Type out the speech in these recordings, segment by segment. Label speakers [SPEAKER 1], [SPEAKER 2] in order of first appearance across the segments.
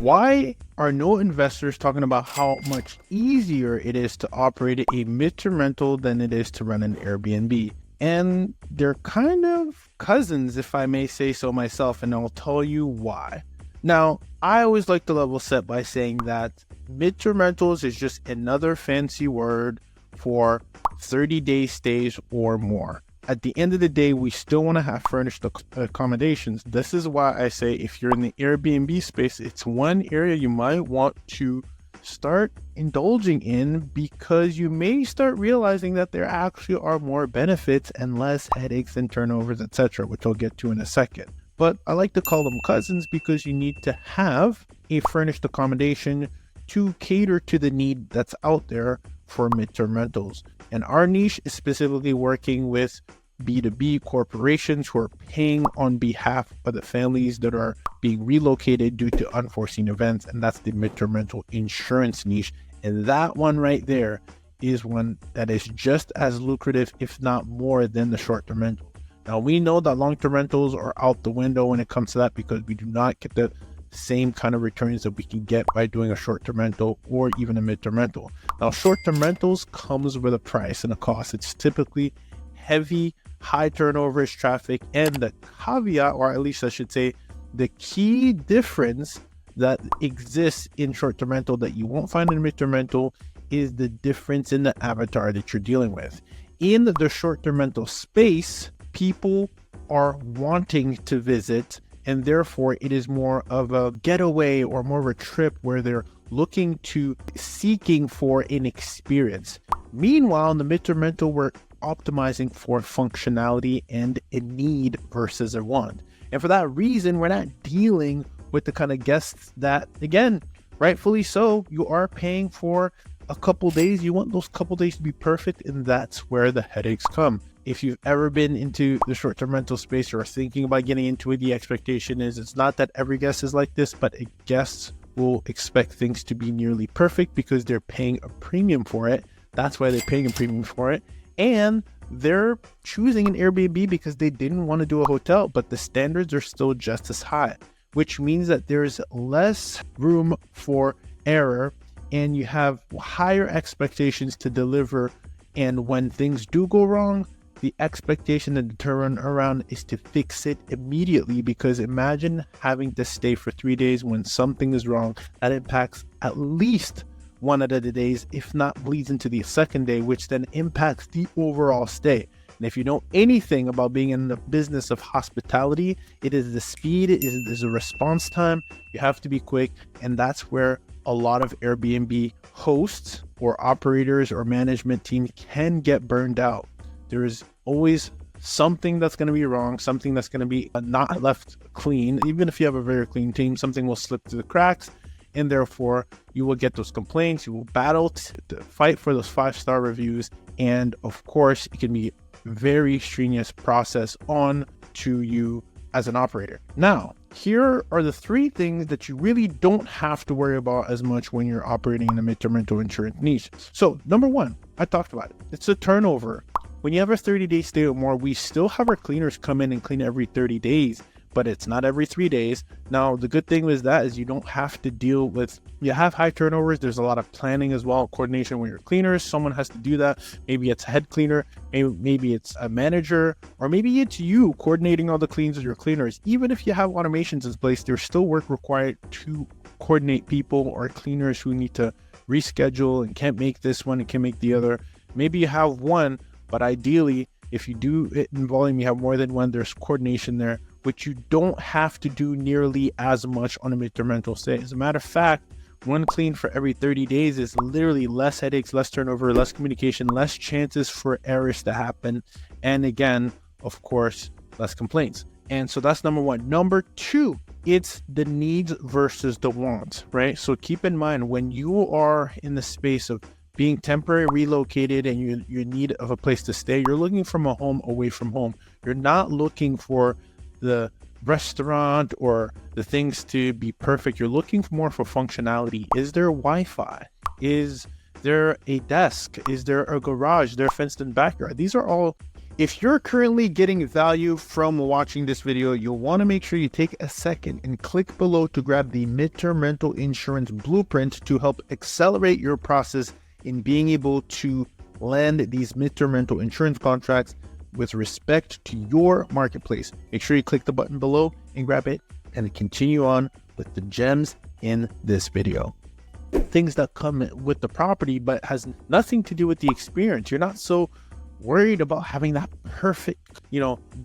[SPEAKER 1] Why are no investors talking about how much easier it is to operate a midterm rental than it is to run an Airbnb? And they're kind of cousins, if I may say so myself, and I'll tell you why. Now, I always like to level set by saying that midterm rentals is just another fancy word for 30-day stays or more. At the end of the day, we still want to have furnished accommodations. This is why I say if you're in the Airbnb space, it's one area you might want to start indulging in, because you may start realizing that there actually are more benefits and less headaches and turnovers, etc., which I'll get to in a second. But I like to call them cousins because you need to have a furnished accommodation to cater to the need that's out there for midterm rentals. And our niche is specifically working with B2B corporations who are paying on behalf of the families that are being relocated due to unforeseen events. And that's the midterm rental insurance niche. And that one right there is one that is just as lucrative, if not more, than the short-term rental. Now, we know that long-term rentals are out the window when it comes to that, because we do not get the same kind of returns that we can get by doing a short-term rental or even a midterm rental. Now, short-term rentals comes with a price and a cost. It's typically heavy, high turnovers, traffic, and the caveat, or at least I should say, the key difference that exists in short-term rental that you won't find in midterm rental is the difference in the avatar that you're dealing with. In the short-term rental space, people are wanting to visit, and therefore it is more of a getaway or more of a trip where they're seeking for an experience. Meanwhile, in the midterm rental, we're optimizing for functionality and a need versus a want. And for that reason, we're not dealing with the kind of guests that, again, rightfully so, you are paying for a couple days. You want those couple days to be perfect, and that's where the headaches come. If you've ever been into the short-term rental space or are thinking about getting into it, the expectation is it's not that every guest is like this, but guests will expect things to be nearly perfect because they're paying a premium for it. That's why they're paying a premium for it. And they're choosing an Airbnb because they didn't want to do a hotel, but the standards are still just as high, which means that there's less room for error and you have higher expectations to deliver. And when things do go wrong, the expectation and the turnaround is to fix it immediately, because imagine having to stay for 3 days when something is wrong. That impacts at least one out of the days, if not bleeds into the second day, which then impacts the overall stay. And if you know anything about being in the business of hospitality, it is the speed, it is the response time. You have to be quick, and that's where a lot of Airbnb hosts or operators or management teams can get burned out. There is always something that's going to be wrong, something that's going to be not left clean. Even if you have a very clean team, something will slip through the cracks, and therefore you will get those complaints. You will battle to fight for those 5-star reviews, and of course it can be a very strenuous process on to you as an operator. Now, here are the 3 things that you really don't have to worry about as much when you're operating in a midterm rental insurance niche. So number 1, I talked about it. It's a turnover. When you have a 30-day stay or more, we still have our cleaners come in and clean every 30 days, but it's not every 3 days. Now, the good thing with that is you don't have to deal with, you have high turnovers. There's a lot of planning as well, coordination with your cleaners. Someone has to do that. Maybe it's a head cleaner, maybe it's a manager, or maybe it's you coordinating all the cleans with your cleaners. Even if you have automations in place, there's still work required to coordinate people or cleaners who need to reschedule and can't make this one and can make the other. Maybe you have one, but ideally, if you do it in volume, you have more than one, there's coordination there, which you don't have to do nearly as much on a midterm rental stay. As a matter of fact, one clean for every 30 days is literally less headaches, less turnover, less communication, less chances for errors to happen. And again, of course, less complaints. And so that's number 1. Number 2, it's the needs versus the wants, right? So keep in mind, when you are in the space of being temporarily relocated and you in need of a place to stay, you're looking from a home away from home. You're not looking for the restaurant or the things to be perfect. You're looking more for functionality. Is there Wi-Fi? Is there a desk? Is there a garage? Is there a fenced-in backyard? These are all If you're currently getting value from watching this video, you'll want to make sure you take a second and click below to grab the midterm rental insurance blueprint to help accelerate your process in being able to land these midterm rental insurance contracts with respect to your marketplace. Make sure you click the button below and grab it and continue on with the gems in this video. Things that come with the property but has nothing to do with the experience. You're not so worried about having that perfect,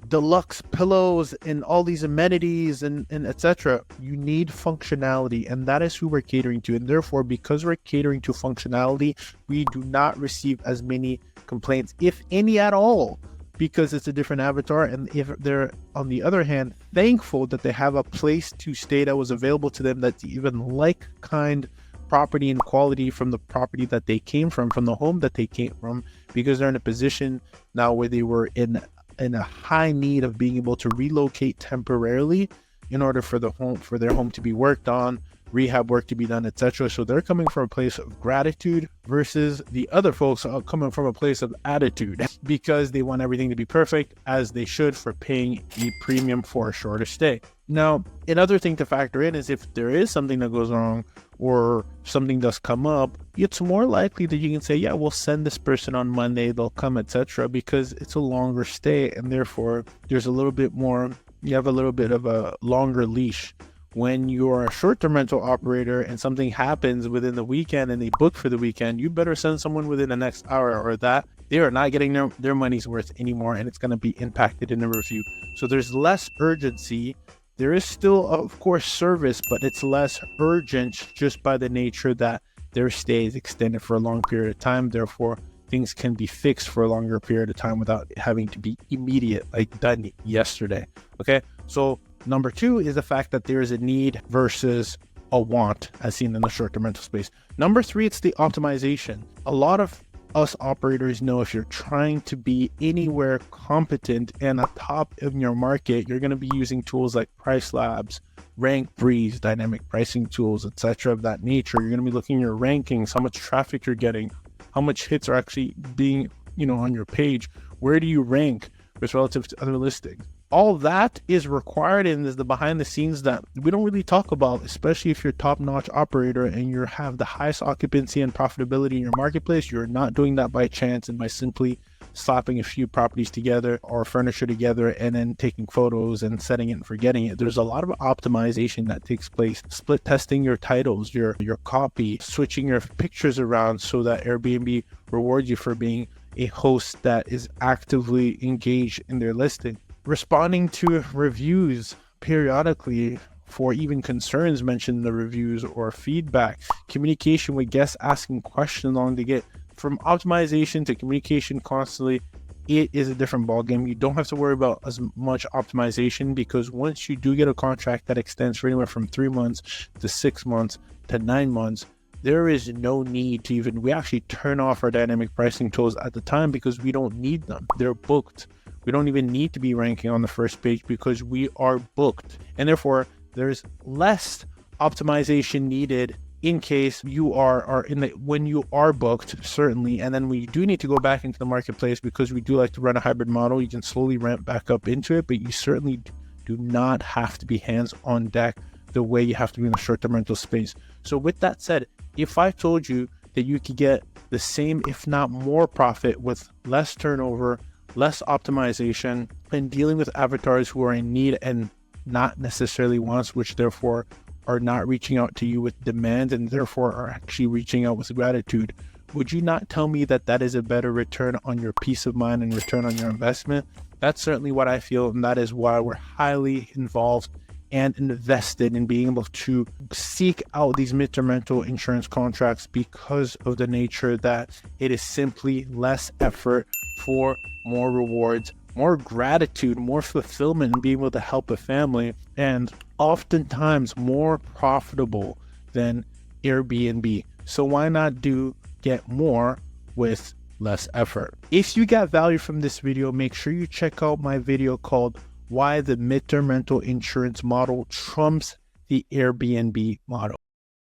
[SPEAKER 1] deluxe pillows and all these amenities and etc. You need functionality, and that is who we're catering to. And therefore, because we're catering to functionality, we do not receive as many complaints, if any at all, because it's a different avatar. And if they're, on the other hand, thankful that they have a place to stay that was available to them, that's even like kind property and quality from the property that they came from the home that they came from, because they're in a position now where they were in a high need of being able to relocate temporarily in order for their home to be worked on, rehab work to be done, etc. So they're coming from a place of gratitude versus the other folks are coming from a place of attitude because they want everything to be perfect, as they should, for paying a premium for a shorter stay. Now, another thing to factor in is if there is something that goes wrong or something does come up, it's more likely that you can say, yeah, we'll send this person on Monday, they'll come, etc., because it's a longer stay, and therefore there's a little bit more, you have a little bit of a longer leash. When you're a short-term rental operator and something happens within the weekend and they book for the weekend, you better send someone within the next hour, or that they are not getting their money's worth anymore, and it's going to be impacted in the review. So there's less urgency. There is still, of course, service, but it's less urgent just by the nature that their stay is extended for a long period of time. Therefore, things can be fixed for a longer period of time without having to be immediate, like done yesterday. Okay, so number two is the fact that there is a need versus a want, as seen in the short-term rental space. Number three, it's the optimization. A lot of us operators know if you're trying to be anywhere competent and at top of your market, you're going to be using tools like Price Labs, Rank Breeze, dynamic pricing tools, etc. of that nature. You're going to be looking at your rankings, how much traffic you're getting, how much hits are actually being, on your page. Where do you rank with relative to other listings? All that is required in the behind the scenes that we don't really talk about, especially if you're a top-notch operator and you have the highest occupancy and profitability in your marketplace. You're not doing that by chance and by simply slapping a few properties together or furniture together and then taking photos and setting it and forgetting it. There's a lot of optimization that takes place. Split testing your titles, your copy, switching your pictures around so that Airbnb rewards you for being a host that is actively engaged in their listing. Responding to reviews periodically for even concerns mentioned in the reviews or feedback. Communication with guests, asking questions along to get from optimization to communication constantly. It is a different ballgame. You don't have to worry about as much optimization, because once you do get a contract that extends for anywhere from 3 months to 6 months to 9 months, there is no need to we actually turn off our dynamic pricing tools at the time because we don't need them. They're booked. We don't even need to be ranking on the first page because we are booked. And therefore, there's less optimization needed in case you are when you are booked, certainly. And then we do need to go back into the marketplace because we do like to run a hybrid model. You can slowly ramp back up into it, but you certainly do not have to be hands on deck the way you have to be in the short-term rental space. So with that said, if I told you that you could get the same, if not more profit with less turnover, less optimization, and dealing with avatars who are in need and not necessarily wants, which therefore are not reaching out to you with demand and therefore are actually reaching out with gratitude, would you not tell me that that is a better return on your peace of mind and return on your investment? That's certainly what I feel, and that is why we're highly involved and invested in being able to seek out these midterm rental insurance contracts, because of the nature that it is simply less effort for more rewards, more gratitude, more fulfillment, and being able to help a family, and oftentimes more profitable than Airbnb. So why not get more with less effort? If you got value from this video, make sure you check out my video called Why the Midterm Rental Insurance Model Trumps the Airbnb Model.